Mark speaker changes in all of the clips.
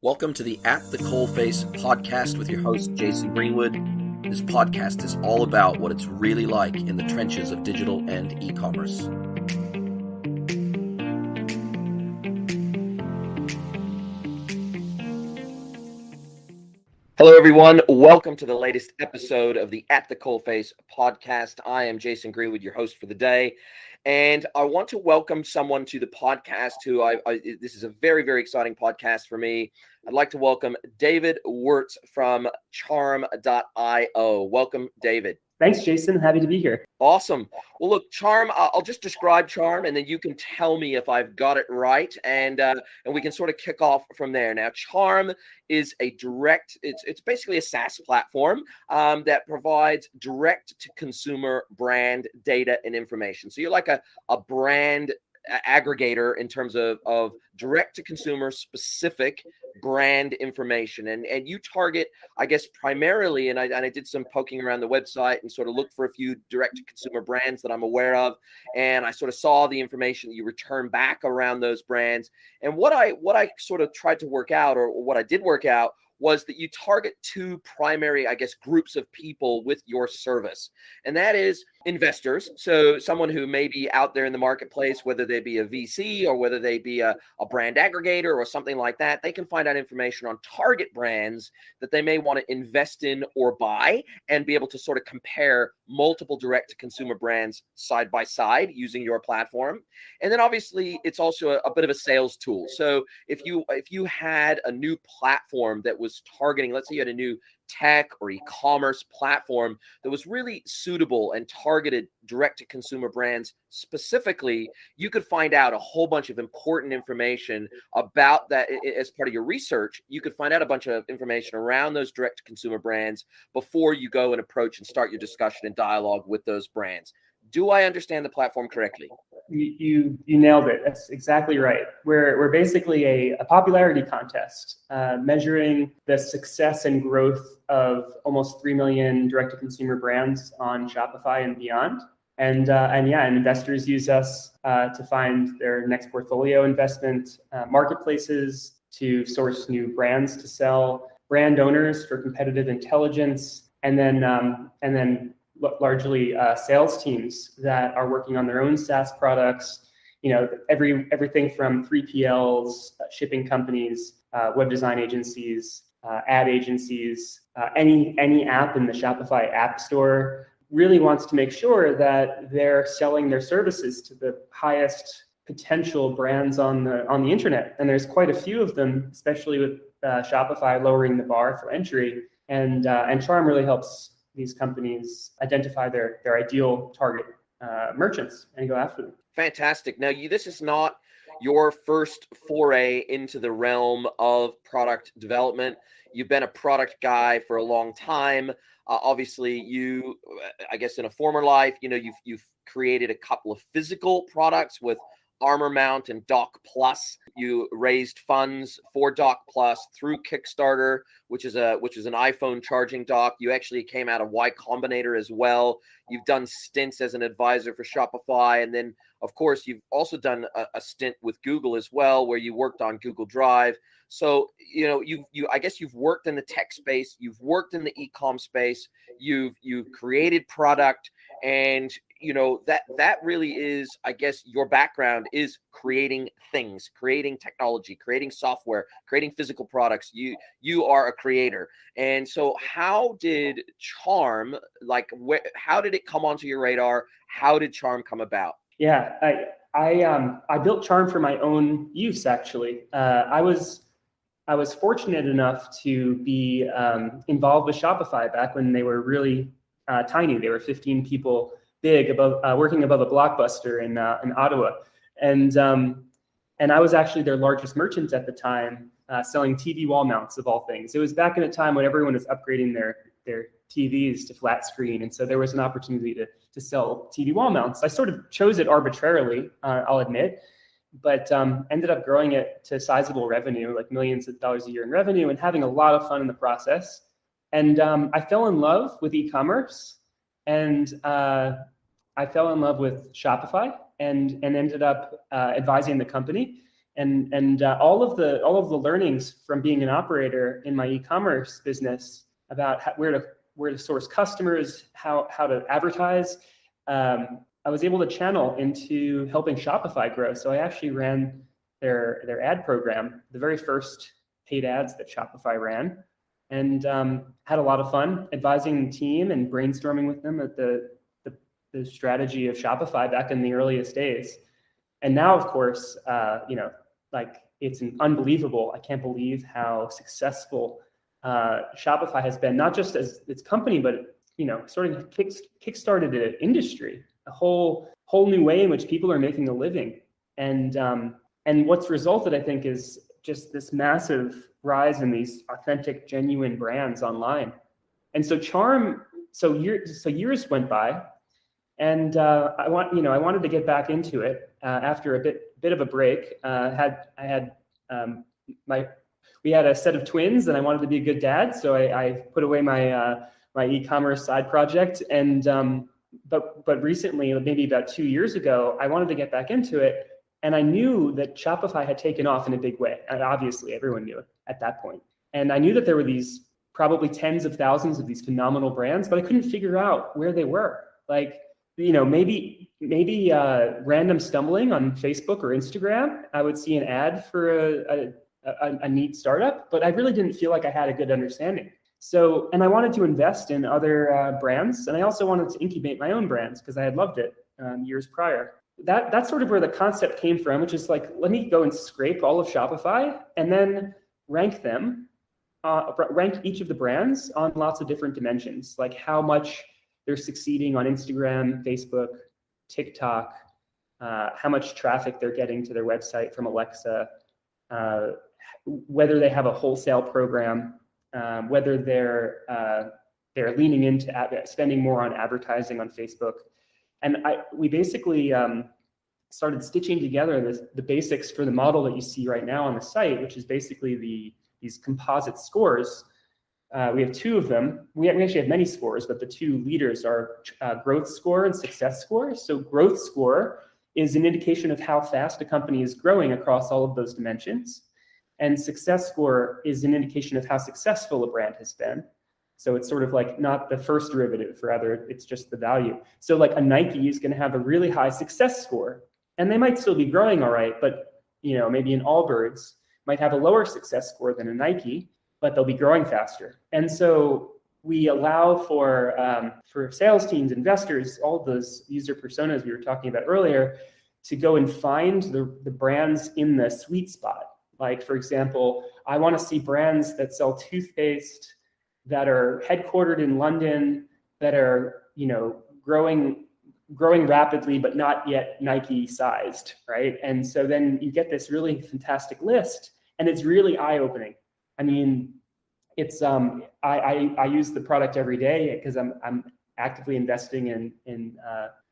Speaker 1: Welcome to the At the Coalface podcast with your host, Jason Greenwood. This podcast is all about what it's really like in the trenches of digital and e-commerce. Hello, everyone. Welcome to the latest episode of the At the Coalface podcast. I am Jason Greenwood, your host for the day. And I want to welcome someone to the podcast who this is a very, very exciting podcast for me. I'd like to welcome David Wurtz from Charm.io. Welcome, David.
Speaker 2: Thanks, Jason. Happy to be here.
Speaker 1: Awesome. Well, look, Charm, I'll just describe Charm, and then you can tell me if I've got it right, and we can sort of kick off from there. Now, Charm is it's basically a SaaS platform that provides direct-to-consumer brand data and information. So you're like a brand aggregator in terms of direct-to-consumer specific brand information, and you target, I guess, primarily, and I did some poking around the website and sort of looked for a few direct-to-consumer brands that I'm aware of, and I sort of saw the information that you return back around those brands. And what I sort of tried to work out, or what I did work out, was that you target two primary, I guess, groups of people with your service. And that is investors. So someone who may be out there in the marketplace, whether they be a VC or whether they be a brand aggregator or something like that, they can find out information on target brands that they may want to invest in or buy and be able to sort of compare multiple direct-to-consumer brands side by side using your platform. And then obviously it's also a bit of a sales tool. So if you had a new platform that was targeting, let's say you had a new tech or e-commerce platform that was really suitable and targeted direct-to-consumer brands specifically, you could find out a whole bunch of important information about that as part of your research. You could find out a bunch of information around those direct-to-consumer brands before you go and approach and start your discussion and dialogue with those brands. Do I understand the platform correctly?
Speaker 2: You nailed it. That's exactly right. We're basically a popularity contest, measuring the success and growth of almost 3 million direct-to-consumer brands on Shopify and beyond. And investors use us to find their next portfolio investment, marketplaces to source new brands to sell, brand owners for competitive intelligence, and then largely sales teams that are working on their own SaaS products. You know, everything from 3PLs, shipping companies, web design agencies, ad agencies, any app in the Shopify app store really wants to make sure that they're selling their services to the highest potential brands on the internet. And there's quite a few of them, especially with Shopify lowering the bar for entry. And Charm really helps these companies identify their ideal target merchants and go after them.
Speaker 1: Fantastic. Now, this is not your first foray into the realm of product development. You've been a product guy for a long time. Obviously, you, I guess, in a former life, you've created a couple of physical products with Armor Mount and Dock Plus. You raised funds for Dock Plus through Kickstarter, which is an iPhone charging dock. You actually came out of Y Combinator as well. You've done stints as an advisor for Shopify, and then of course you've also done a stint with Google as well, where you worked on Google Drive. So I guess you've worked in the tech space, you've worked in the e-com space, you've created product, and that really is, I guess, your background is creating things, creating technology, creating software, creating physical products. You are a creator. And so how did Charm, how did it come onto your radar? How did Charm come about?
Speaker 2: Yeah, I built Charm for my own use, actually. I was fortunate enough to be involved with Shopify back when they were really tiny. They were 15 people big, working above a Blockbuster in Ottawa, and I was actually their largest merchant at the time, selling TV wall mounts of all things. It was back in a time when everyone was upgrading their TVs to flat screen, and so there was an opportunity to sell TV wall mounts. I sort of chose it arbitrarily, I'll admit, but ended up growing it to sizable revenue, like millions of dollars a year in revenue, and having a lot of fun in the process. And I fell in love with e-commerce. And I fell in love with Shopify and ended up advising the company. And all of the learnings from being an operator in my e-commerce business about where to source customers, how to advertise, I was able to channel into helping Shopify grow. So I actually ran their ad program, the very first paid ads that Shopify ran, and had a lot of fun advising the team and brainstorming with them at the strategy of Shopify back in the earliest days. And now, of course, it's unbelievable. I can't believe how successful Shopify has been, not just as its company, but sort of kickstarted an industry, a whole new way in which people are making a living. And what's resulted, I think, is just this massive rise in these authentic, genuine brands online. And so years went by, and I wanted to get back into it after a bit of a break. We had a set of twins, and I wanted to be a good dad, so I put away my e-commerce side project. And but recently, maybe about 2 years ago, I wanted to get back into it. And I knew that Shopify had taken off in a big way. And obviously, everyone knew it at that point. And I knew that there were these probably tens of thousands of these phenomenal brands, but I couldn't figure out where they were. Like, maybe random stumbling on Facebook or Instagram, I would see an ad for a neat startup, but I really didn't feel like I had a good understanding. So, and I wanted to invest in other brands, and I also wanted to incubate my own brands because I had loved it years prior. That's sort of where the concept came from, which is like, let me go and scrape all of Shopify and then rank them, rank each of the brands on lots of different dimensions, like how much they're succeeding on Instagram, Facebook, TikTok, how much traffic they're getting to their website from Alexa, whether they have a wholesale program, whether they're leaning into spending more on advertising on Facebook. And we basically started stitching together the basics for the model that you see right now on the site, which is basically these composite scores. We have two of them. We actually have many scores, but the two leaders are growth score and success score. So growth score is an indication of how fast a company is growing across all of those dimensions. And success score is an indication of how successful a brand has been. So it's sort of like not the first derivative, rather it's just the value. So like a Nike is going to have a really high success score, and they might still be growing all right, but maybe an Allbirds might have a lower success score than a Nike, but they'll be growing faster. And so we allow for sales teams, investors, all those user personas we were talking about earlier, to go and find the brands in the sweet spot. Like, for example, I want to see brands that sell toothpaste, that are headquartered in London, that are growing rapidly, but not yet Nike sized, right? And so then you get this really fantastic list, and it's really eye-opening. I mean, it's I use the product every day because I'm actively investing in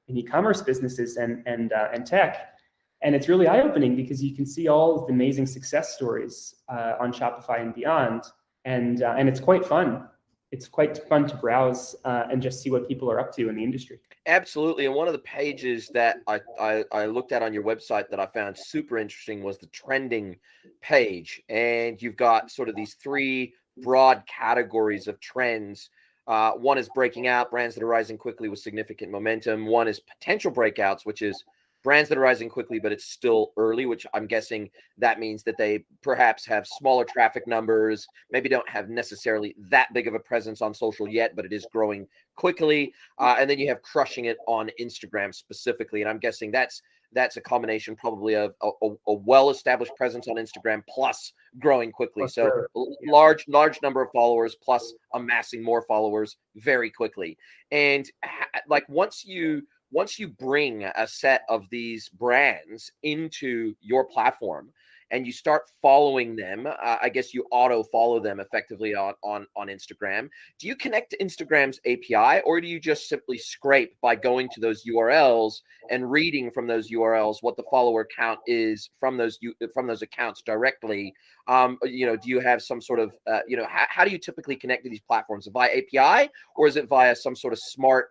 Speaker 2: e-commerce businesses and tech, and it's really eye-opening because you can see all of the amazing success stories on Shopify and beyond. And it's quite fun. It's quite fun to browse and just see what people are up to in the industry.
Speaker 1: Absolutely. And one of the pages that I looked at on your website that I found super interesting was the trending page. And you've got sort of these three broad categories of trends. One is breaking out, brands that are rising quickly with significant momentum. One is potential breakouts, which is brands that are rising quickly, but it's still early, which I'm guessing that means that they perhaps have smaller traffic numbers, maybe don't have necessarily that big of a presence on social yet, but it is growing quickly. And then you have crushing it on Instagram specifically. And I'm guessing that's a combination probably of a well-established presence on Instagram plus growing quickly. So large number of followers plus amassing more followers very quickly. And like once you bring a set of these brands into your platform and you start following them, I guess you auto follow them effectively on Instagram. Do you connect to Instagram's API, or do you just simply scrape by going to those URLs and reading from those URLs what the follower count is from those accounts directly? Do you have some sort of, how do you typically connect to these platforms? Via API, or is it via some sort of smart,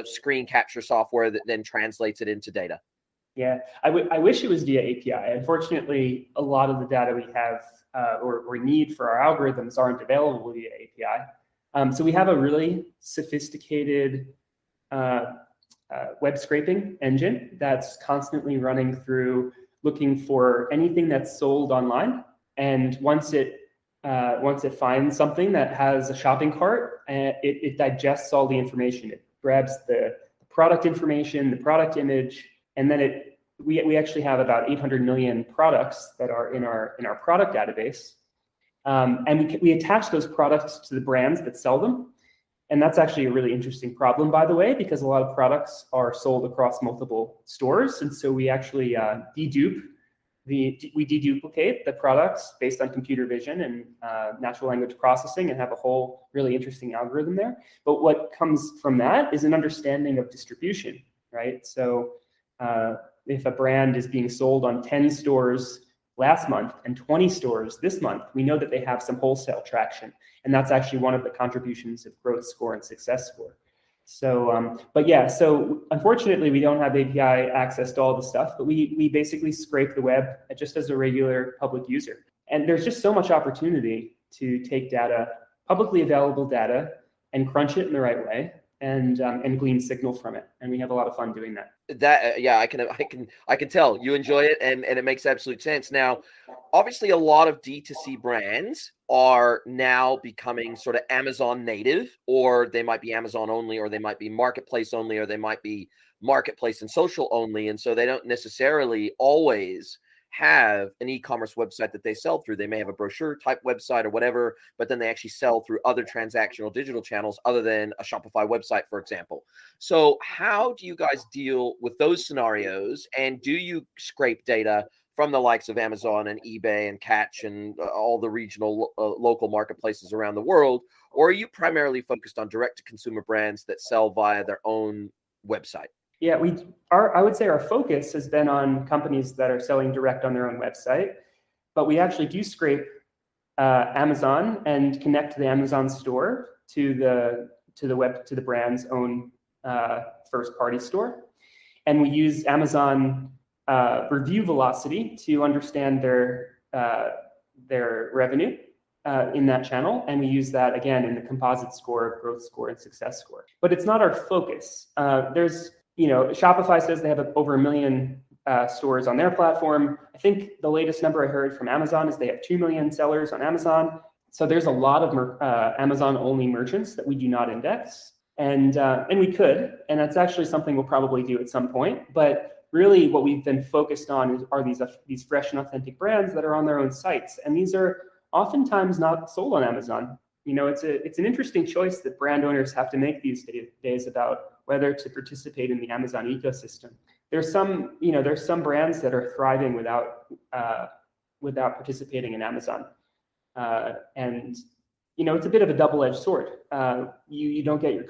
Speaker 1: screen capture software that then translates it into data?
Speaker 2: Yeah, I wish it was via API. Unfortunately, a lot of the data we have or need for our algorithms aren't available via API. So we have a really sophisticated web scraping engine that's constantly running through looking for anything that's sold online. And once it finds something that has a shopping cart, it digests all the information. It grabs the product information, the product image, and then we actually have about 800 million products that are in our product database. And we attach those products to the brands that sell them. And that's actually a really interesting problem, by the way, because a lot of products are sold across multiple stores. And so we actually deduplicate the products based on computer vision and natural language processing and have a whole really interesting algorithm there. But what comes from that is an understanding of distribution, right? So if a brand is being sold on 10 stores last month and 20 stores this month, we know that they have some wholesale traction. And that's actually one of the contributions of growth score and success score. So, so unfortunately, we don't have API access to all the stuff, but we basically scrape the web just as a regular public user. And there's just so much opportunity to take data, publicly available data, and crunch it in the right way and glean signal from it. And we have a lot of fun doing that.
Speaker 1: Yeah, I can tell you enjoy it, and it makes absolute sense. Now, obviously, a lot of D2C brands are now becoming sort of Amazon native, or they might be Amazon only, or they might be marketplace only, or they might be marketplace and social only, and so they don't necessarily always have an e-commerce website that they sell through. They may have a brochure type website or whatever, but then they actually sell through other transactional digital channels other than a Shopify website, for example. So how do you guys deal with those scenarios? And do you scrape data from the likes of Amazon and eBay and Catch and all the regional local marketplaces around the world? Or are you primarily focused on direct to consumer brands that sell via their own website?
Speaker 2: Yeah, I would say our focus has been on companies that are selling direct on their own website, but we actually do scrape Amazon and connect the Amazon store to the brand's own first party store, and we use Amazon review velocity to understand their revenue in that channel, and we use that again in the composite score, growth score, and success score. But it's not our focus. Shopify says they have over 1 million stores on their platform. I think the latest number I heard from Amazon is they have 2 million sellers on Amazon. So there's a lot of Amazon-only merchants that we do not index, and we could, and that's actually something we'll probably do at some point. But really, what we've been focused on are these fresh and authentic brands that are on their own sites, and these are oftentimes not sold on Amazon. It's an interesting choice that brand owners have to make these days about whether to participate in the Amazon ecosystem. There's some brands that are thriving without participating in Amazon, and it's a bit of a double-edged sword. You don't get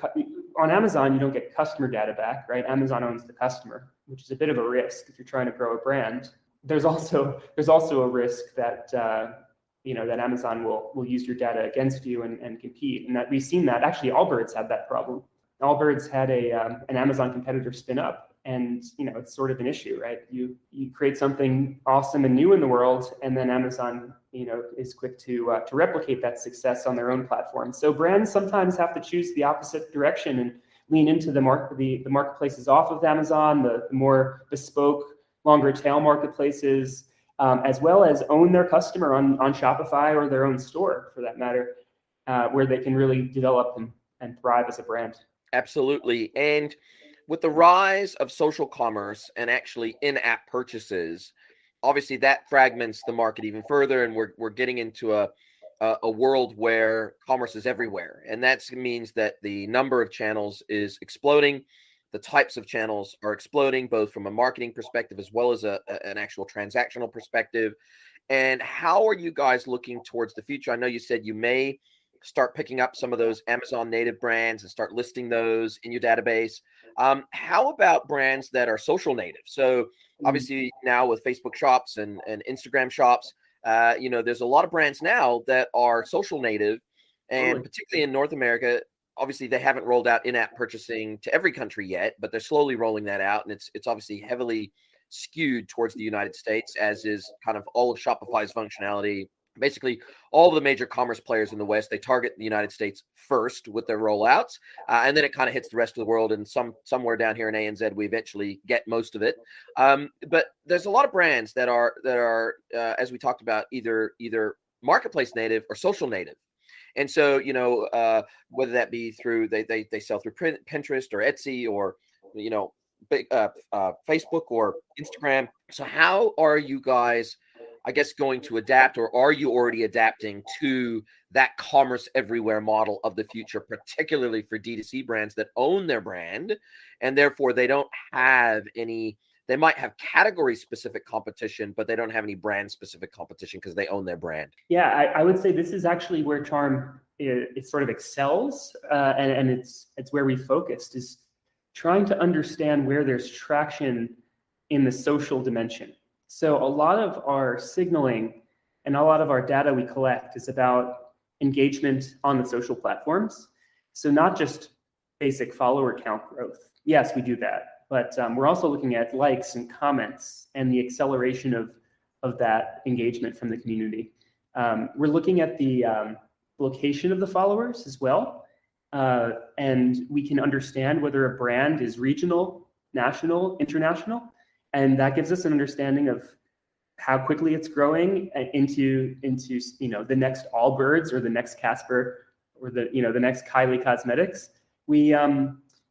Speaker 2: on Amazon, you don't get customer data back, right? Amazon owns the customer, which is a bit of a risk if you're trying to grow a brand. There's also a risk that that Amazon will use your data against you and compete. And that we've seen that. Actually, Allbirds had that problem. Allbirds had an Amazon competitor spin up, and it's sort of an issue, right? You create something awesome and new in the world, and then Amazon is quick to replicate that success on their own platform. So brands sometimes have to choose the opposite direction and lean into the marketplaces off of Amazon, the more bespoke, longer tail marketplaces, as well as own their customer on Shopify or their own store, for that matter, where they can really develop and thrive as a brand.
Speaker 1: Absolutely. And with the rise of social commerce and actually in-app purchases, obviously that fragments the market even further, and we're getting into a world where commerce is everywhere, and that means that the number of channels is exploding. The types of channels are exploding, both from a marketing perspective as well as an actual transactional perspective. And how are you guys looking towards the future? I know you said you may start picking up some of those Amazon native brands and start listing those in your database. How about brands that are social native? So obviously now with Facebook shops and Instagram shops, there's a lot of brands now that are social native, and particularly in North America. Obviously, they haven't rolled out in-app purchasing to every country yet, but they're slowly rolling that out, and it's obviously heavily skewed towards the United States, as is kind of all of Shopify's functionality. Basically, all of the major commerce players in the West, they target the United States first with their rollouts, and then it kind of hits the rest of the world. And somewhere down here in ANZ, we eventually get most of it. But there's a lot of brands that are as we talked about, either marketplace native or social native. And so, whether that be through they sell through Pinterest or Etsy or Facebook or Instagram. So how are you guys, I guess, going to adapt, or are you already adapting to that commerce everywhere model of the future, particularly for D2C brands that own their brand, and therefore they don't have any, they might have category specific competition, but they don't have any brand specific competition because they own their brand?
Speaker 2: Yeah, I would say this is actually where Charm it sort of excels, and it's where we focused, is trying to understand where there's traction in the social dimension. So a lot of our signaling and a lot of our data we collect is about engagement on the social platforms. So not just basic follower count growth. Yes, we do that, but we're also looking at likes and comments and the acceleration of that engagement from the community. We're looking at the location of the followers as well. And we can understand whether a brand is regional, national, international. And that gives us an understanding of how quickly it's growing into the next Allbirds or the next Casper or the next Kylie Cosmetics. We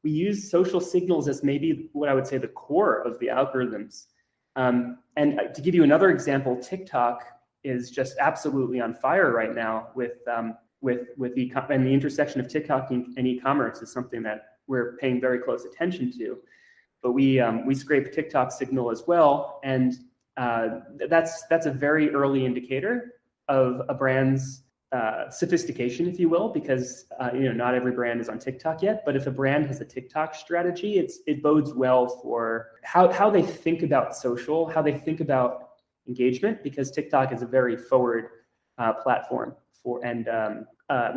Speaker 2: use social signals as maybe what I would say the core of the algorithms. And to give you another example, TikTok is just absolutely on fire right now with and the intersection of TikTok and e-commerce is something that we're paying very close attention to. But we scrape TikTok signal as well, and that's a very early indicator of a brand's sophistication, if you will, because not every brand is on TikTok yet. But if a brand has a TikTok strategy, it bodes well for how they think about social, how they think about engagement, because TikTok is a very forward platform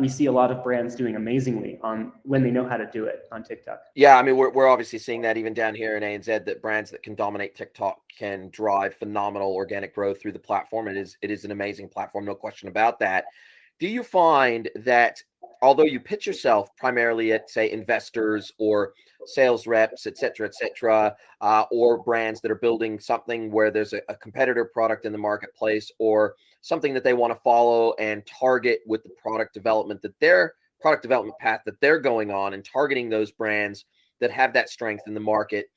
Speaker 2: we see a lot of brands doing amazingly when they know how to do it on TikTok.
Speaker 1: Yeah, I mean, we're obviously seeing that even down here in ANZ, that brands that can dominate TikTok can drive phenomenal organic growth through the platform. It is an amazing platform, no question about that. Do you find that although you pitch yourself primarily at, say, investors or sales reps, et cetera, or brands that are building something where there's a competitor product in the marketplace, or something that they want to follow and target with the product development path that they're going on, and targeting those brands that have that strength in the market,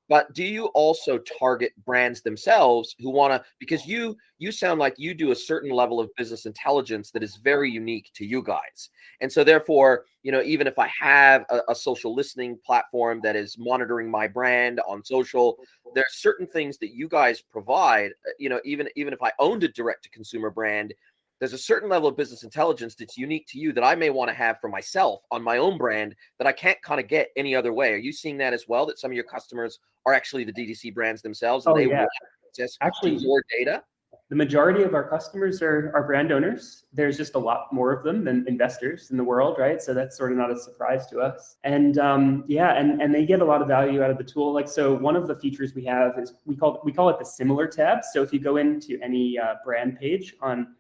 Speaker 1: but do you also target brands themselves who want to, because you sound like you do a certain level of business intelligence that is very unique to you guys. And so therefore, even if I have a social listening platform that is monitoring my brand on social, there are certain things that you guys provide, even if I owned a direct to consumer brand, there's a certain level of business intelligence that's unique to you that I may want to have for myself on my own brand that I can't kind of get any other way. Are you seeing that as well, that some of your customers are actually the DTC brands themselves, and they want access to your data?
Speaker 2: The majority of our customers are brand owners. There's just a lot more of them than investors in the world, right? So that's sort of not a surprise to us. And and they get a lot of value out of the tool. So one of the features we have is we call it the similar tab. So if you go into any brand page on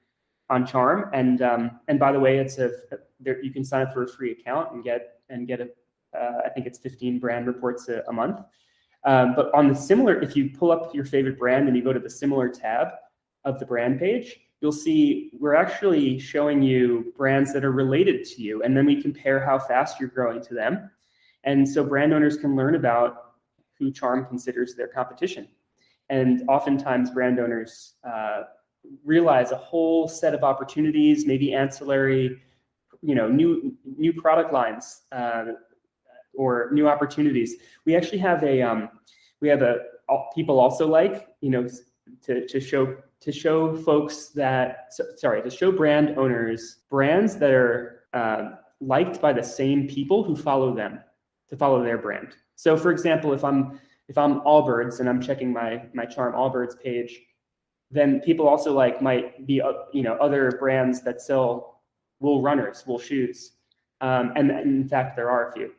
Speaker 2: Charm, and by the way, you can sign up for a free account and get I think it's 15 brand reports a month. But on the similar, if you pull up your favorite brand and you go to the similar tab of the brand page, you'll see we're actually showing you brands that are related to you, and then we compare how fast you're growing to them. And so brand owners can learn about who Charm considers their competition. And oftentimes brand owners realize a whole set of opportunities, maybe ancillary, new product lines or new opportunities. We actually have people also like, to show folks to show brand owners brands that are liked by the same people who follow them, to follow their brand. So for example, if I'm Allbirds and I'm checking my Charm Allbirds page, then people also might be other brands that sell wool runners, wool shoes, and in fact there are a few.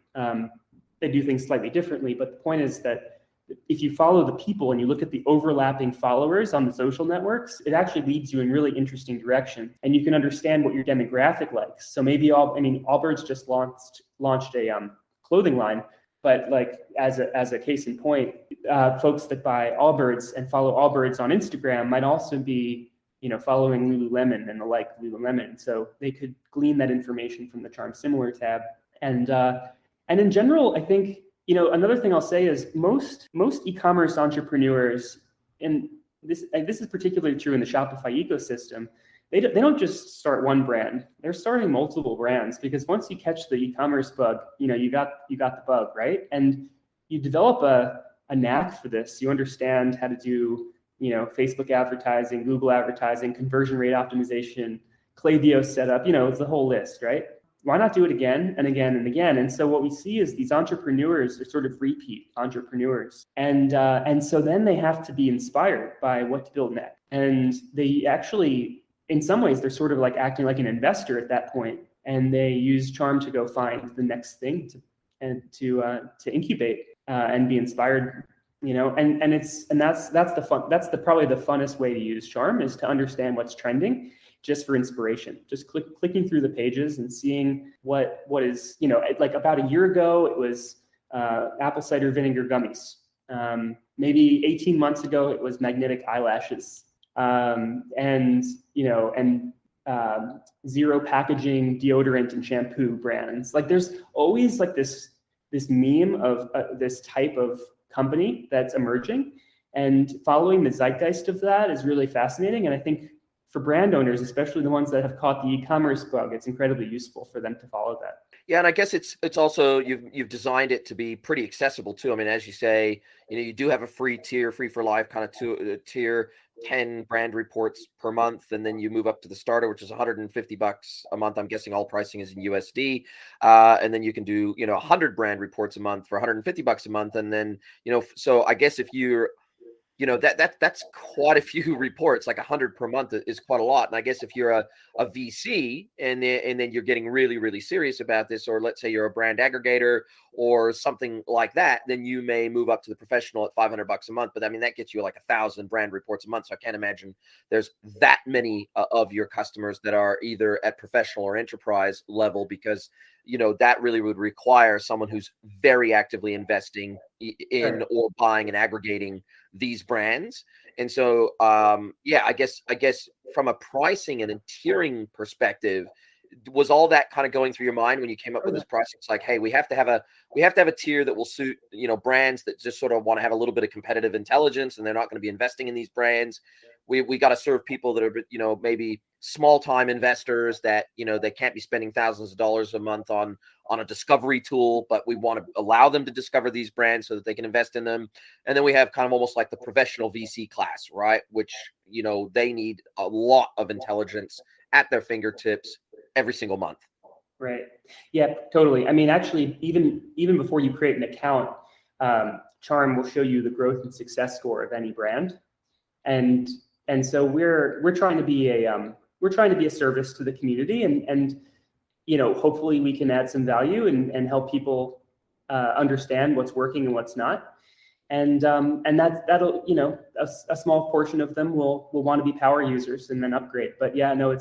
Speaker 2: They do things slightly differently, but the point is that if you follow the people and you look at the overlapping followers on the social networks, it actually leads you in really interesting direction, and you can understand what your demographic likes. So maybe Allbirds just launched a clothing line, but like as a case in point, folks that buy Allbirds and follow Allbirds on Instagram might also be following Lululemon and the like Lululemon. So they could glean that information from the Charm Similar tab. And in general, I think, another thing I'll say is most e-commerce entrepreneurs, and this is particularly true in the Shopify ecosystem, they don't just start one brand. They're starting multiple brands, because once you catch the e-commerce bug, you got the bug, right? And you develop a knack for this. You understand how to do, Facebook advertising, Google advertising, conversion rate optimization, Klaviyo setup, it's the whole list, right? Why not do it again and again and again? And so what we see is these entrepreneurs are sort of repeat entrepreneurs. And so then they have to be inspired by what to build next. And they actually, in some ways, they're sort of like acting like an investor at that point. And they use Charm to go find the next thing to incubate and be inspired. And that's the fun. That's probably the funnest way to use Charm, is to understand what's trending, just for inspiration, just clicking through the pages and seeing what is, like about a year ago, it was apple cider vinegar gummies. Maybe 18 months ago, it was magnetic eyelashes, and zero packaging deodorant and shampoo brands. Like there's always like this meme of this type of company that's emerging, and following the zeitgeist of that is really fascinating. And I think for brand owners, especially the ones that have caught the e-commerce bug, it's incredibly useful for them to follow that.
Speaker 1: Yeah, and I guess it's also you've designed it to be pretty accessible too. I mean, as you say, you do have a free tier, free for life kind of tier, 10 brand reports per month, and then you move up to the starter, which is $150 a month. I'm guessing all pricing is in USD, and then you can do 100 brand reports a month for $150 a month, and then so I guess if you're that's quite a few reports. Like 100 per month is quite a lot. And I guess if you're a VC and then you're getting really, really serious about this, or let's say you're a brand aggregator or something like that, then you may move up to the professional at $500 a month. But I mean, that gets you like 1,000 brand reports a month. So I can't imagine there's that many of your customers that are either at professional or enterprise level, because that really would require someone who's very actively investing in or buying and aggregating these brands. And so, I guess from a pricing and a tiering perspective, was all that kind of going through your mind when you came up with this pricing? It's like, hey, we have to have a tier that will suit, brands that just sort of want to have a little bit of competitive intelligence, and they're not going to be investing in these brands. We got to serve people that are, maybe small time investors that, they can't be spending thousands of dollars a month on a discovery tool, but we want to allow them to discover these brands so that they can invest in them. And then we have kind of almost like the professional VC class, right? Which, they need a lot of intelligence at their fingertips every single month.
Speaker 2: Right. Yeah, totally. I mean, actually, even before you create an account, Charm will show you the growth and success score of any brand. And so we're trying to be a service to the community, and hopefully we can add some value and help people understand what's working and what's not. And that'll a small portion of them will want to be power users and then upgrade. But yeah, no,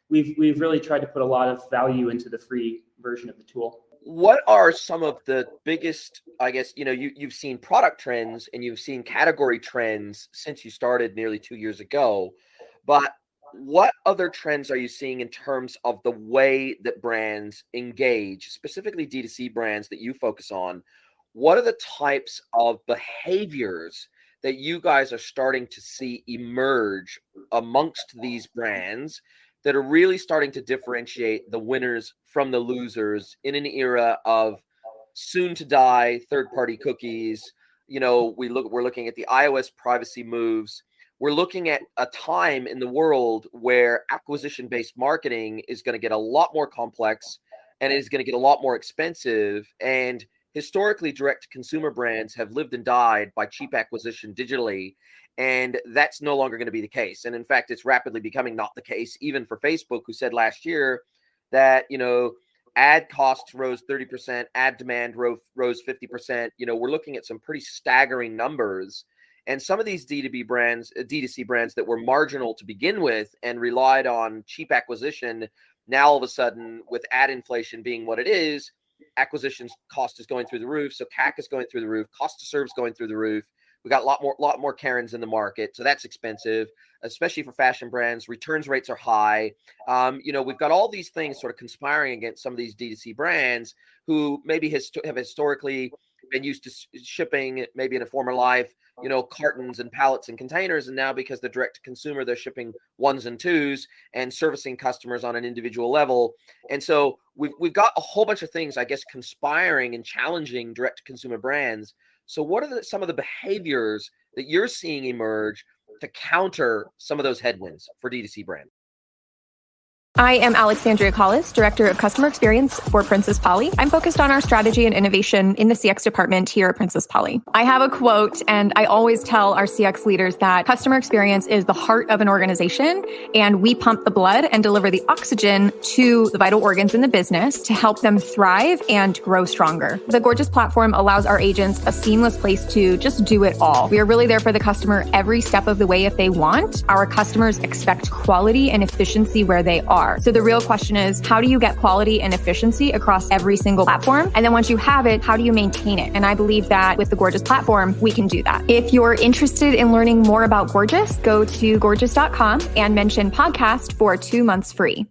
Speaker 2: we've really tried to put a lot of value into the free version of the tool.
Speaker 1: What are some of the biggest, I guess, you've seen product trends and you've seen category trends since you started nearly 2 years ago, but what other trends are you seeing in terms of the way that brands engage, specifically D2C brands that you focus on? What are the types of behaviors that you guys are starting to see emerge amongst these brands that are really starting to differentiate the winners from the losers in an era of soon to die third-party cookies? We're looking at the iOS privacy moves. We're looking at a time in the world where acquisition-based marketing is going to get a lot more complex, and it is going to get a lot more expensive. And historically, direct-to-consumer brands have lived and died by cheap acquisition digitally. And that's no longer going to be the case. And in fact, it's rapidly becoming not the case, even for Facebook, who said last year that, ad costs rose 30%, ad demand rose 50%. We're looking at some pretty staggering numbers. And some of these D2C brands that were marginal to begin with and relied on cheap acquisition, now all of a sudden, with ad inflation being what it is, acquisition cost is going through the roof. So CAC is going through the roof. Cost to serve is going through the roof. We got a lot more Karens in the market. So that's expensive, especially for fashion brands. Returns rates are high. We've got all these things sort of conspiring against some of these D2C brands who maybe have historically been used to shipping, maybe in a former life, cartons and pallets and containers. And now because they're direct to consumer, they're shipping ones and twos and servicing customers on an individual level. And so we've got a whole bunch of things, I guess, conspiring and challenging direct to consumer brands. So what are some of the behaviors that you're seeing emerge to counter some of those headwinds for D2C brands?
Speaker 3: I am Alexandria Collis, Director of Customer Experience for Princess Polly. I'm focused on our strategy and innovation in the CX department here at Princess Polly. I have a quote, and I always tell our CX leaders that customer experience is the heart of an organization, and we pump the blood and deliver the oxygen to the vital organs in the business to help them thrive and grow stronger. The Gorgeous platform allows our agents a seamless place to just do it all. We are really there for the customer every step of the way if they want. Our customers expect quality and efficiency where they are. So the real question is, how do you get quality and efficiency across every single platform? And then once you have it, how do you maintain it? And I believe that with the Gorgeous platform, we can do that. If you're interested in learning more about Gorgeous, go to gorgeous.com and mention podcast for 2 months free.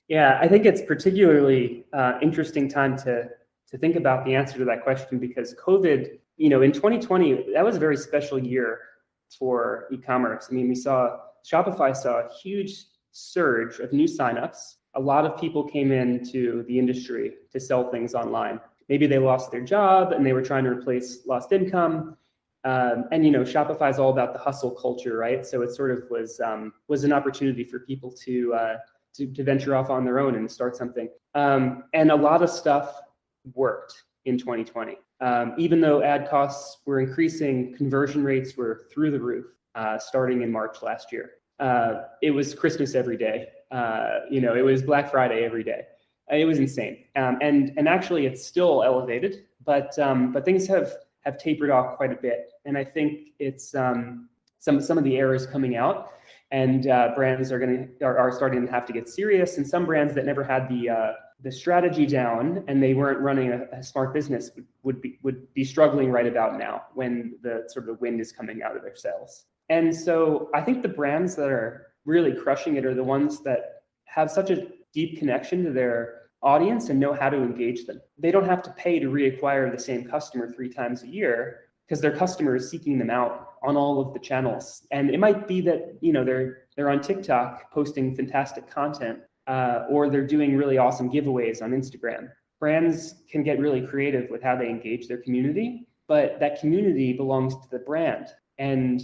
Speaker 2: Yeah, I think it's particularly interesting time to think about the answer to that question, because COVID, in 2020, that was a very special year for e-commerce. I mean, Shopify saw a huge surge of new signups. A lot of people came into the industry to sell things online. Maybe they lost their job and they were trying to replace lost income. Shopify is all about the hustle culture, right? So it sort of was an opportunity for people to venture off on their own and start something. And a lot of stuff worked in 2020. Even though ad costs were increasing, conversion rates were through the roof starting in March last year. It was Christmas every day. It was Black Friday every day. It was insane. And actually it's still elevated, but things have tapered off quite a bit. And I think it's some of the errors coming out, and brands are starting to have to get serious. And some brands that never had the strategy down and they weren't running a smart business would be struggling right about now, when the sort of wind is coming out of their sails. And so I think the brands that are really crushing it are the ones that have such a deep connection to their audience and know how to engage them. They don't have to pay to reacquire the same customer 3 times a year, because their customer is seeking them out on all of the channels. And it might be that they're on TikTok posting fantastic content, or they're doing really awesome giveaways on Instagram. Brands can get really creative with how they engage their community, but that community belongs to the brand. And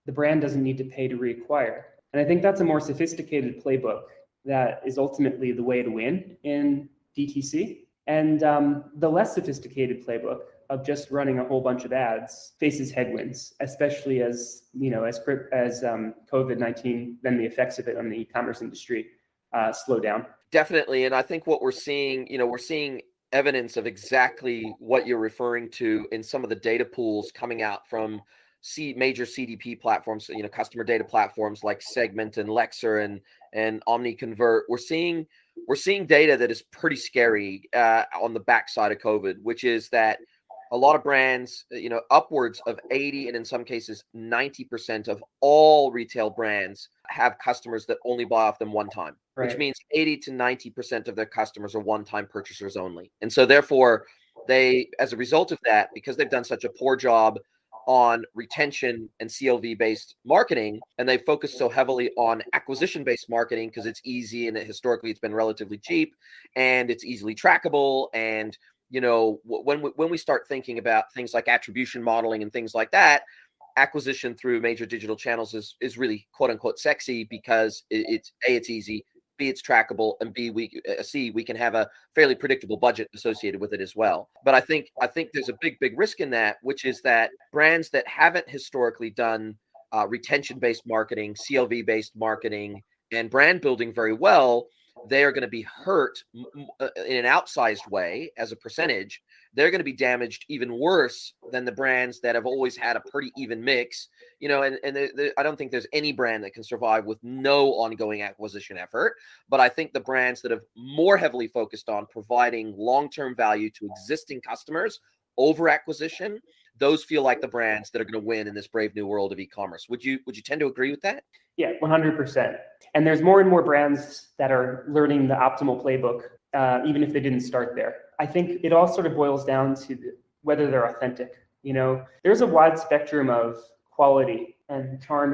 Speaker 2: the brand doesn't need to pay to reacquire. And I think that's a more sophisticated playbook that is ultimately the way to win in DTC. And the less sophisticated playbook of just running a whole bunch of ads faces headwinds, especially as COVID-19, then the effects of it on the e-commerce industry slow down.
Speaker 1: Definitely. And I think what we're seeing, we're seeing evidence of exactly what you're referring to in some of the data pools coming out from major CDP platforms, customer data platforms like Segment and Lexer and OmniConvert. We're seeing data that is pretty scary on the backside of COVID, which is that a lot of brands, upwards of 80 and in some cases 90% of all retail brands have customers that only buy off them one time, right? Which means 80 to 90% of their customers are one-time purchasers only. And so therefore they, as a result of that, because they've done such a poor job on retention and CLV-based marketing, and they focus so heavily on acquisition-based marketing because it's easy and historically it's been relatively cheap and it's easily trackable. And when we start thinking about things like attribution modeling and things like that, acquisition through major digital channels is really quote unquote sexy because it's easy, B, it's trackable, and B, we can have a fairly predictable budget associated with it as well. But I think there's a big risk in that, which is that brands that haven't historically done retention-based marketing, CLV-based marketing, and brand building very well they are going to be hurt in an outsized way as a percentage. They're going to be damaged even worse than the brands that have always had a pretty even mix, and I don't think there's any brand that can survive with no ongoing acquisition effort. But I think the brands that have more heavily focused on providing long-term value to existing customers over acquisition, those feel like the brands that are going to win in this brave new world of e-commerce. Would you tend to agree with that?
Speaker 2: Yeah, 100%. And there's more and more brands that are learning the optimal playbook, even if they didn't start there. I think it all sort of boils down to whether they're authentic. There's a wide spectrum of quality, and Charm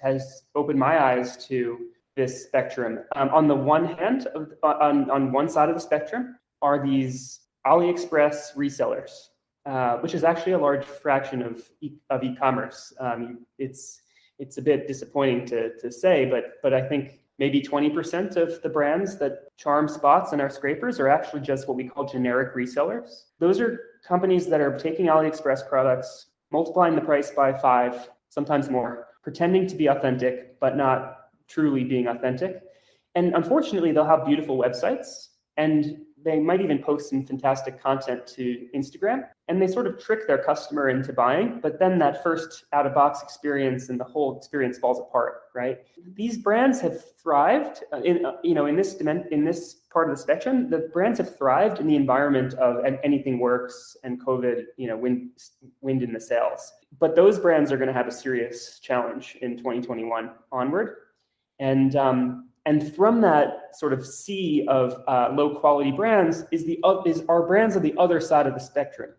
Speaker 2: has opened my eyes to this spectrum. On the one hand, on one side of the spectrum are these AliExpress resellers, which is actually a large fraction of e-commerce. It's a bit disappointing to say, but I think maybe 20% of the brands that Charm spots in our scrapers are actually just what we call generic resellers. Those are companies that are taking AliExpress products, multiplying the price by 5, sometimes more, pretending to be authentic, but not truly being authentic. And unfortunately, they'll have beautiful websites, and they might even post some fantastic content to Instagram, and they sort of trick their customer into buying, but then that first out-of-box experience and the whole experience falls apart, right? These brands have thrived in this part of the spectrum. The brands have thrived in the environment of anything works and COVID, wind in the sails. But those brands are going to have a serious challenge in 2021 onward, and from that sort of sea of low quality brands is our brands on the other side of the spectrum,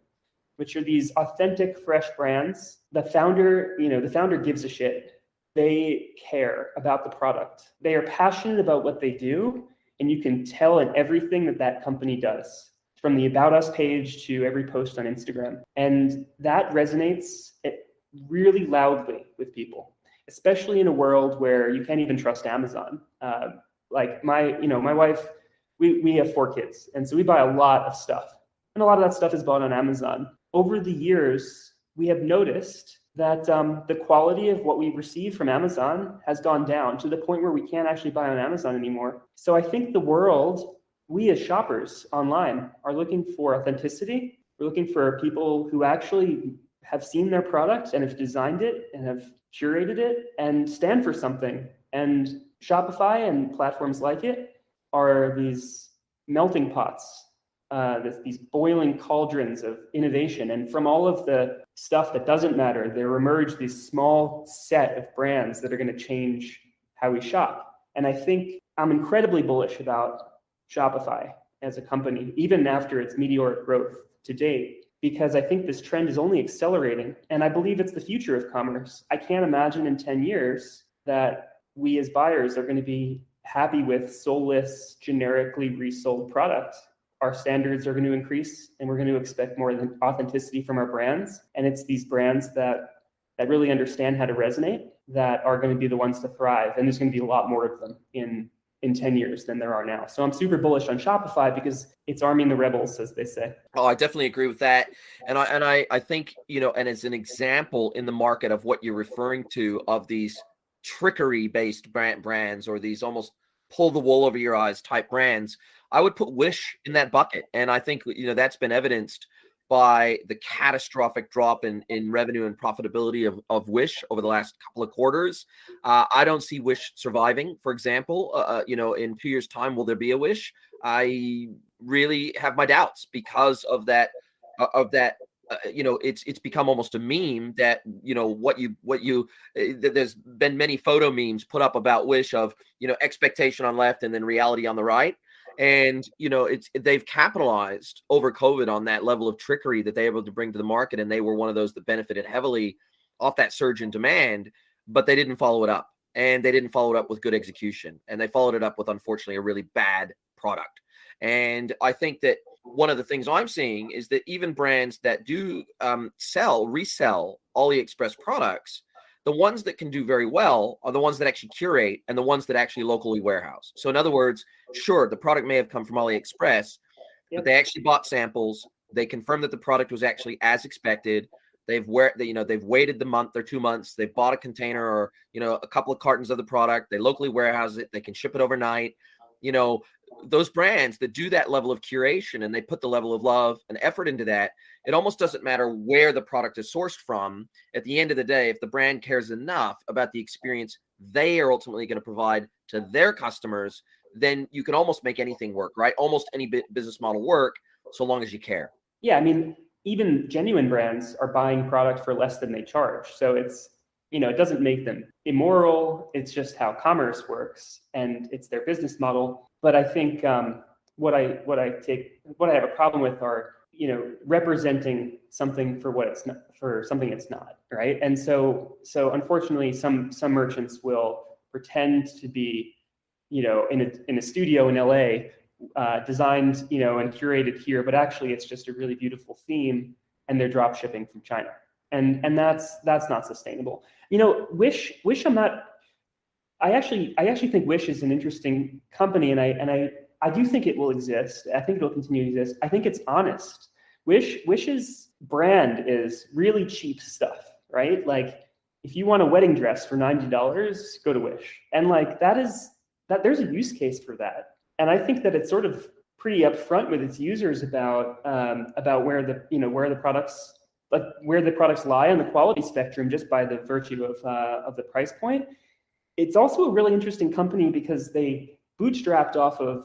Speaker 2: which are these authentic, fresh brands. The founder gives a shit. They care about the product. They are passionate about what they do, and you can tell in everything that company does, from the About Us page to every post on Instagram. And that resonates really loudly with people, especially in a world where you can't even trust Amazon. Like my wife, we have 4 kids, and so we buy a lot of stuff, and a lot of that stuff is bought on Amazon. Over the years, we have noticed that the quality of what we receive from Amazon has gone down to the point where we can't actually buy on Amazon anymore. So I think we as shoppers online are looking for authenticity. We're looking for people who actually have seen their product and have designed it and have curated it and stand for something. And Shopify and platforms like it are these melting pots, these boiling cauldrons of innovation. And from all of the stuff that doesn't matter, there emerge this small set of brands that are going to change how we shop. And I think I'm incredibly bullish about Shopify as a company, even after its meteoric growth to date, because I think this trend is only accelerating, and I believe it's the future of commerce. I can't imagine in 10 years that we as buyers are going to be happy with soulless, generically resold products. Our standards are going to increase, and we're going to expect more than authenticity from our brands. And it's these brands that really understand how to resonate that are going to be the ones to thrive. And there's going to be a lot more of them in 10 years than there are now. So I'm super bullish on Shopify because it's arming the rebels, as they say.
Speaker 1: Oh, I definitely agree with that. And I think, and as an example in the market of what you're referring to of these trickery-based brands or these almost pull the wool over your eyes type brands, I would put Wish in that bucket. And I think, that's been evidenced by the catastrophic drop in revenue and profitability of Wish over the last couple of quarters. I don't see Wish surviving, for example. In 2 years' time, will there be a Wish? I really have my doubts because of that. It's become almost a meme that there's been many photo memes put up about Wish of expectation on left and then reality on the right. And, they've capitalized over COVID on that level of trickery that they were able to bring to the market. And they were one of those that benefited heavily off that surge in demand, but they didn't follow it up, and they didn't follow it up with good execution. And they followed it up with, unfortunately, a really bad product. And I think that one of the things I'm seeing is that even brands that do resell AliExpress products, the ones that can do very well are the ones that actually curate and the ones that actually locally warehouse. So in other words, sure, the product may have come from AliExpress, but they actually bought samples. They confirmed that the product was actually as expected. They've waited the month or 2 months. They've bought a container or, a couple of cartons of the product. They locally warehouse it. They can ship it overnight. you know, those brands that do that level of curation and they put the level of love and effort into that, it almost doesn't matter where the product is sourced from. At the end of the day, if the brand cares enough about the experience they are ultimately going to provide to their customers, then you can almost make anything work, right? Almost any business model work, so long as you care.
Speaker 2: Yeah, I mean, even genuine brands are buying product for less than they charge. So it's, it doesn't make them immoral. It's just how commerce works, and it's their business model. But I think what I have a problem with are, representing something for what it's not, for something it's not, right? And so unfortunately, some merchants will pretend to be, in a studio in LA, designed, and curated here, but actually it's just a really beautiful theme, and they're drop shipping from China, and that's not sustainable. Wish, I actually think Wish is an interesting company, and I do think it will exist. I think it will continue to exist. I think it's honest. Wish's brand is really cheap stuff, right? Like, if you want a wedding dress for $90, go to Wish, and like that there's a use case for that. And I think that it's sort of pretty upfront with its users about where the products lie on the quality spectrum, just by the virtue of the price point. It's also a really interesting company because they bootstrapped off of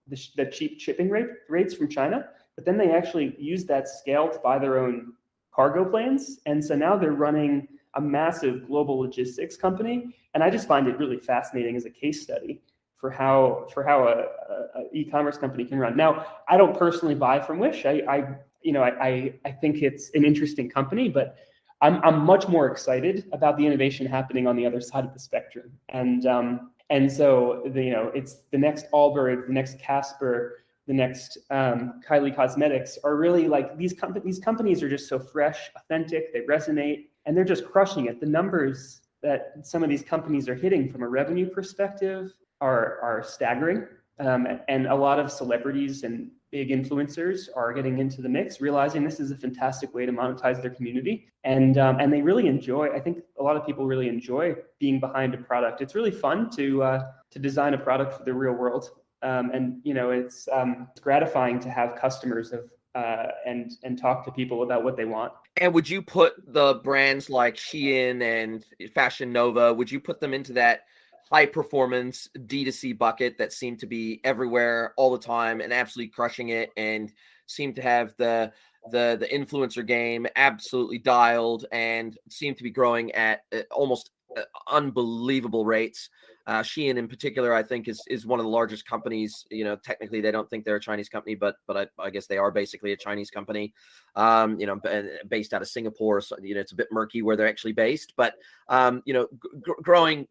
Speaker 2: the cheap shipping rates from China, but then they actually used that scale to buy their own cargo planes, and so now they're running a massive global logistics company. And I just find it really fascinating as a case study for how a e-commerce company can run. Now, I don't personally buy from Wish. I think it's an interesting company, but I'm much more excited about the innovation happening on the other side of the spectrum. And so it's the next Allbirds, the next Casper, the next Kylie Cosmetics are really like these companies are just so fresh, authentic, they resonate, and they're just crushing it. The numbers that some of these companies are hitting from a revenue perspective are staggering. And a lot of celebrities and big influencers are getting into the mix, realizing this is a fantastic way to monetize their community. And they really enjoy, I think a lot of people really enjoy being behind a product. It's really fun to design a product for the real world. It's gratifying to have customers and talk to people about what they want.
Speaker 1: And would you put the brands like Shein and Fashion Nova, would you put them into that high performance DTC bucket that seem to be everywhere all the time and absolutely crushing it, and seem to have the influencer game absolutely dialed and seem to be growing at almost unbelievable rates? Shein in particular, I think is one of the largest companies. Technically they don't think they're a Chinese company, but I guess they are basically a Chinese company, based out of Singapore. So, it's a bit murky where they're actually based, but, growing,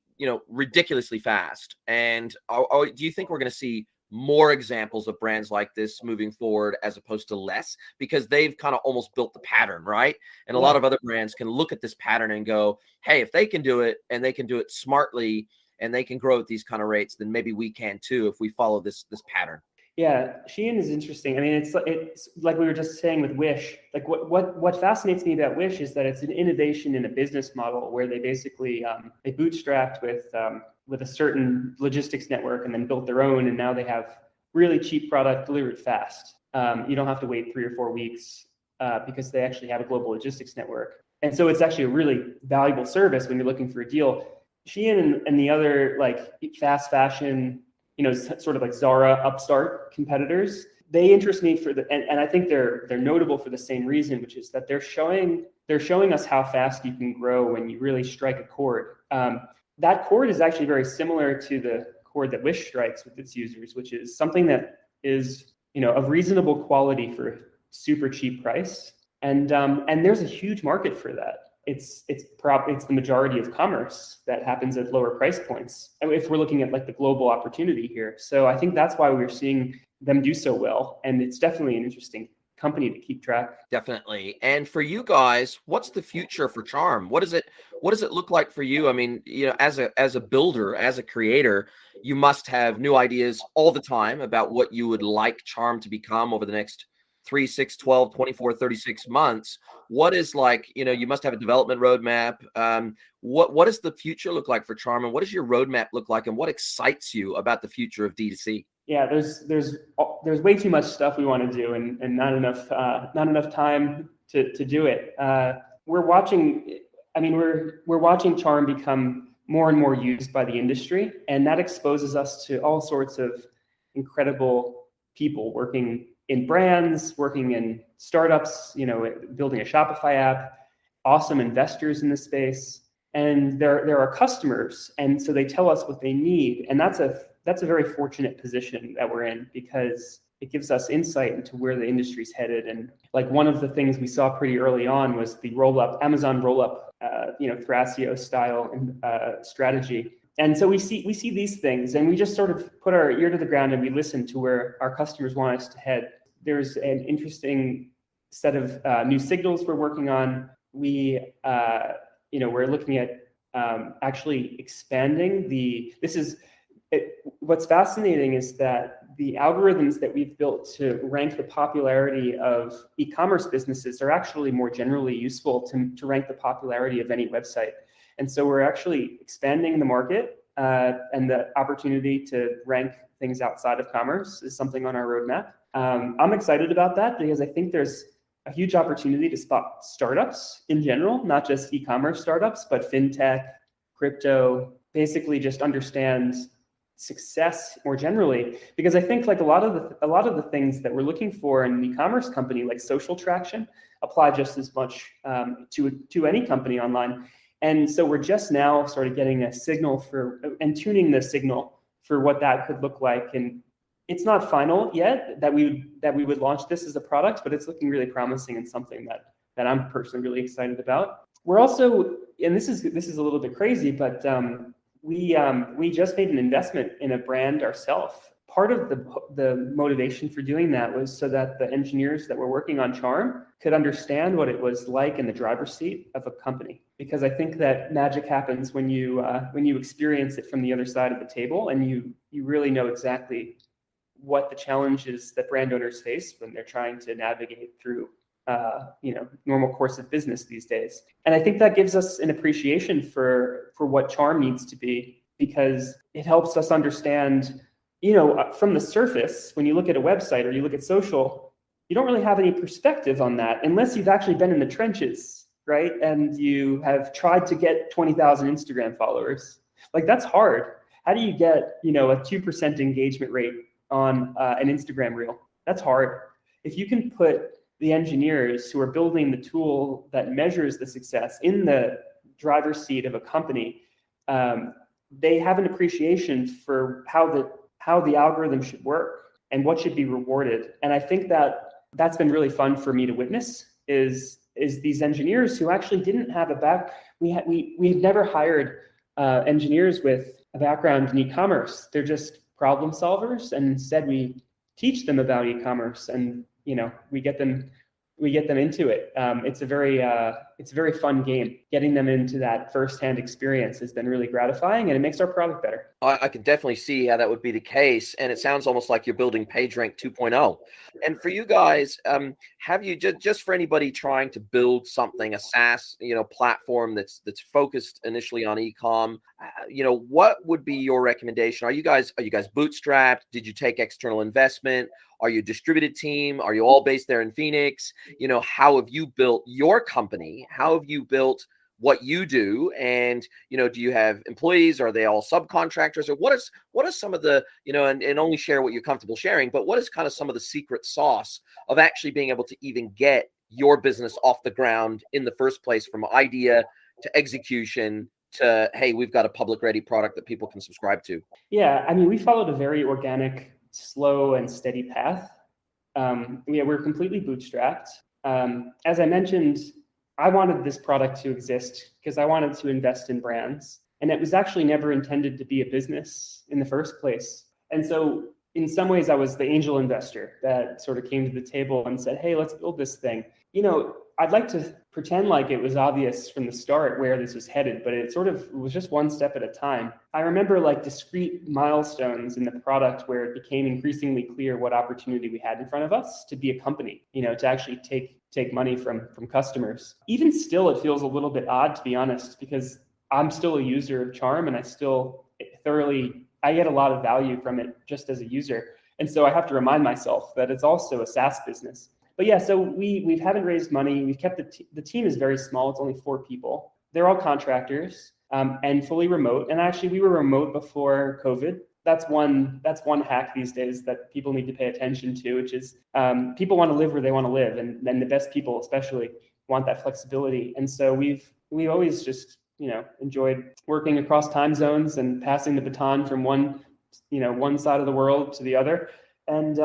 Speaker 1: ridiculously fast. And do you think we're going to see more examples of brands like this moving forward as opposed to less, because they've kind of almost built the pattern, right? And a lot of other brands can look at this pattern and go, hey, if they can do it and they can do it smartly and they can grow at these kind of rates, then maybe we can too if we follow this pattern.
Speaker 2: Yeah, Shein is interesting. I mean, it's like we were just saying with Wish. Like what fascinates me about Wish is that it's an innovation in a business model where they basically they bootstrapped with a certain logistics network and then built their own, and now they have really cheap product delivered fast. You don't have to wait 3 or 4 weeks because they actually have a global logistics network, and so it's actually a really valuable service when you're looking for a deal. Shein and the other like fast fashion, sort of like Zara upstart competitors, they interest me and I think they're notable for the same reason, which is that they're showing us how fast you can grow when you really strike a chord. That chord is actually very similar to the chord that Wish strikes with its users, which is something that is, of reasonable quality for a super cheap price. And there's a huge market for that. It's the majority of commerce that happens at lower price points, if we're looking at like the global opportunity here. So I think that's why we're seeing them do so well. And it's definitely an interesting company to keep track.
Speaker 1: Definitely. And for you guys, what's the future for Charm? What does it look like for you? I mean, as a builder, as a creator, you must have new ideas all the time about what you would like Charm to become over the next 3, 6, 12, 24, 36 months, what is like, you must have a development roadmap. What does the future look like for Charm, and what does your roadmap look like, and what excites you about the future of D2C?
Speaker 2: Yeah, there's way too much stuff we want to do, and not enough time to do it. We're watching Charm become more and more used by the industry, and that exposes us to all sorts of incredible people working in brands, working in startups, building a Shopify app, awesome investors in the space, and there are customers, and so they tell us what they need, and that's a very fortunate position that we're in, because it gives us insight into where the industry's headed. And like one of the things we saw pretty early on was the Amazon roll-up, Thrasio style strategy. And so we see these things, and we just sort of put our ear to the ground and we listen to where our customers want us to head. There's an interesting set of new signals we're working on. We're looking at actually expanding what's fascinating is that the algorithms that we've built to rank the popularity of e-commerce businesses are actually more generally useful to rank the popularity of any website. And so we're actually expanding the market, and the opportunity to rank things outside of commerce is something on our roadmap. I'm excited about that because I think there's a huge opportunity to spot startups in general, not just e-commerce startups, but fintech, crypto, basically just understand success more generally, because I think like a lot of the things that we're looking for in an e-commerce company, like social traction, apply just as much to any company online. And so we're just now sort of getting a signal and tuning the signal for what that could look like. And it's not final yet that we would launch this as a product, but it's looking really promising and something that I'm personally really excited about. We're also, and this is a little bit crazy, but we just made an investment in a brand ourselves. Part of the motivation for doing that was so that the engineers that were working on Charm could understand what it was like in the driver's seat of a company. Because I think that magic happens when you experience it from the other side of the table, and you really know exactly what the challenges that brand owners face when they're trying to navigate through normal course of business these days. And I think that gives us an appreciation for what Charm needs to be, because it helps us understand, from the surface, when you look at a website or you look at social, you don't really have any perspective on that unless you've actually been in the trenches, right? And you have tried to get 20,000 Instagram followers. Like, that's hard. How do you get, a 2% engagement rate on an Instagram reel? That's hard. If you can put the engineers who are building the tool that measures the success in the driver's seat of a company, they have an appreciation for how the algorithm should work and what should be rewarded. And I think that's been really fun for me to witness is these engineers who actually didn't have we've never hired engineers with a background in e-commerce. They're just problem solvers, and instead we teach them about e-commerce, and we get them into it. It's a very fun game. Getting them into that firsthand experience has been really gratifying, and it makes our product better.
Speaker 1: I can definitely see how that would be the case, and it sounds almost like you're building PageRank 2.0. And for you guys, have you just for anybody trying to build something, a SaaS, platform that's focused initially on e-com, what would be your recommendation? Are you guys bootstrapped? Did you take external investment? Are you a distributed team? Are you all based there in Phoenix? How have you built your company? How have you built what you do? And, do you have employees? Are they all subcontractors? Or what are some of the, and only share what you're comfortable sharing, but what is kind of some of the secret sauce of actually being able to even get your business off the ground in the first place, from idea to execution to, hey, we've got a public ready product that people can subscribe to?
Speaker 2: Yeah, we followed a very organic, slow and steady path. We're completely bootstrapped. As I mentioned, I wanted this product to exist because I wanted to invest in brands, and it was actually never intended to be a business in the first place. And so in some ways I was the angel investor that sort of came to the table and said, hey, let's build this thing. I'd like to pretend like it was obvious from the start where this was headed, but it was just one step at a time. I remember like discrete milestones in the product where it became increasingly clear what opportunity we had in front of us to be a company, to actually take money from customers. Even still, it feels a little bit odd, to be honest, because I'm still a user of Charm and I get a lot of value from it just as a user. And so I have to remind myself that it's also a SaaS business. But yeah, so we haven't raised money. We've kept the team is very small. It's only 4 people. They're all contractors and fully remote. And actually, we were remote before COVID. That's one hack these days that people need to pay attention to, which is people want to live where they want to live, and then the best people especially want that flexibility. And so we've always just enjoyed working across time zones and passing the baton from one side of the world to the other, and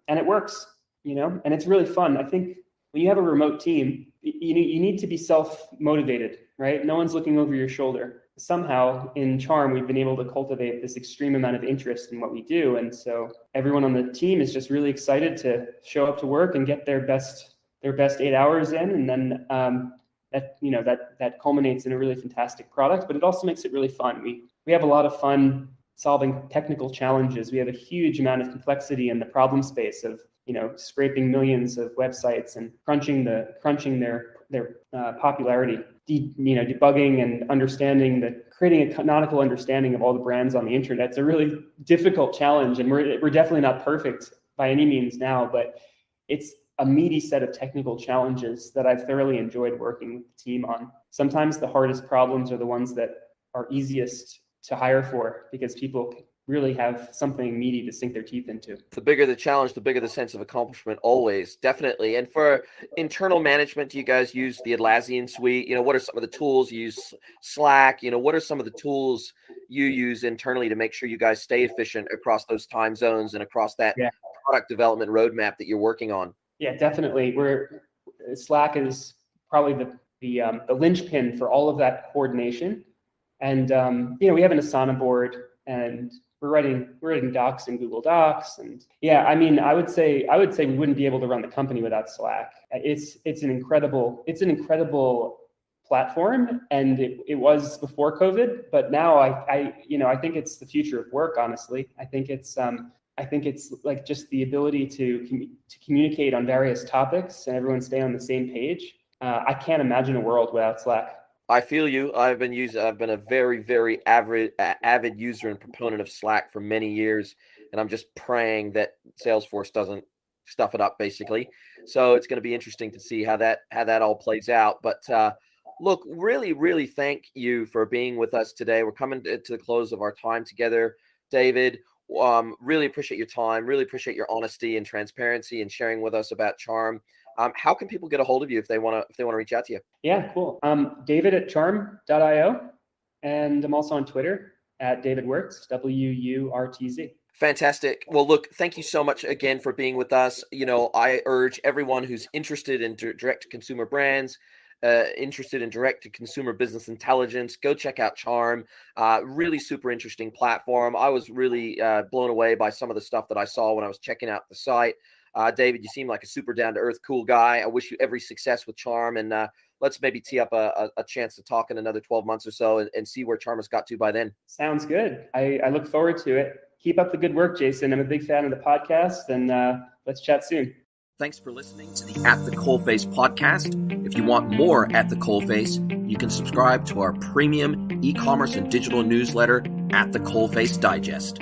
Speaker 2: it works. And it's really fun. I think when you have a remote team, you need to be self-motivated, right? No one's looking over your shoulder. Somehow in Charm, we've been able to cultivate this extreme amount of interest in what we do. And so everyone on the team is just really excited to show up to work and get their best 8 hours in. And then that culminates in a really fantastic product, but it also makes it really fun. We have a lot of fun solving technical challenges. We have a huge amount of complexity in the problem space of scraping millions of websites and crunching their popularity, debugging and creating a canonical understanding of all the brands on the internet. It's a really difficult challenge, and we're definitely not perfect by any means now, but it's a meaty set of technical challenges that I've thoroughly enjoyed working with the team on. Sometimes the hardest problems are the ones that are easiest to hire for because people really have something meaty to sink their teeth into.
Speaker 1: The bigger the challenge, the bigger the sense of accomplishment, always, definitely. And for internal management, do you guys use the Atlassian suite? What are some of the tools you use? Slack? What are some of the tools you use internally to make sure you guys stay efficient across those time zones and across that product development roadmap that you're working on?
Speaker 2: Yeah, definitely. Slack is probably the linchpin for all of that coordination. And we have an Asana board, and we're writing docs in Google Docs. And yeah, I would say we wouldn't be able to run the company without Slack. It's an incredible platform, and it was before COVID, but now I think it's the future of work. Honestly, I think it's like just the ability to communicate on various topics and everyone stay on the same page. I can't imagine a world without Slack.
Speaker 1: I feel you. I've been a very, very avid user and proponent of Slack for many years, and I'm just praying that Salesforce doesn't stuff it up, basically. So it's going to be interesting to see how that all plays out. But look, really, really thank you for being with us today. We're coming to the close of our time together, David. Really appreciate your time. Really appreciate your honesty and transparency and sharing with us about Charm. How can people get a hold of you if they want to reach out to you?
Speaker 2: Yeah, cool. David at charm.io, and I'm also on Twitter at David Wurtz, Wurtz.
Speaker 1: Fantastic. Well, look, thank you so much again for being with us. I urge everyone who's interested in direct-to-consumer brands, interested in direct-to-consumer business intelligence, go check out Charm. Really super interesting platform. I was really blown away by some of the stuff that I saw when I was checking out the site. David, you seem like a super down-to-earth, cool guy. I wish you every success with Charm, and let's maybe tee up a chance to talk in another 12 months or so and see where Charm has got to by then.
Speaker 2: Sounds good. I look forward to it. Keep up the good work, Jason. I'm a big fan of the podcast, and let's chat soon.
Speaker 1: Thanks for listening to the At the Coalface podcast. If you want more At the Coalface, you can subscribe to our premium e-commerce and digital newsletter, At the Coalface Digest.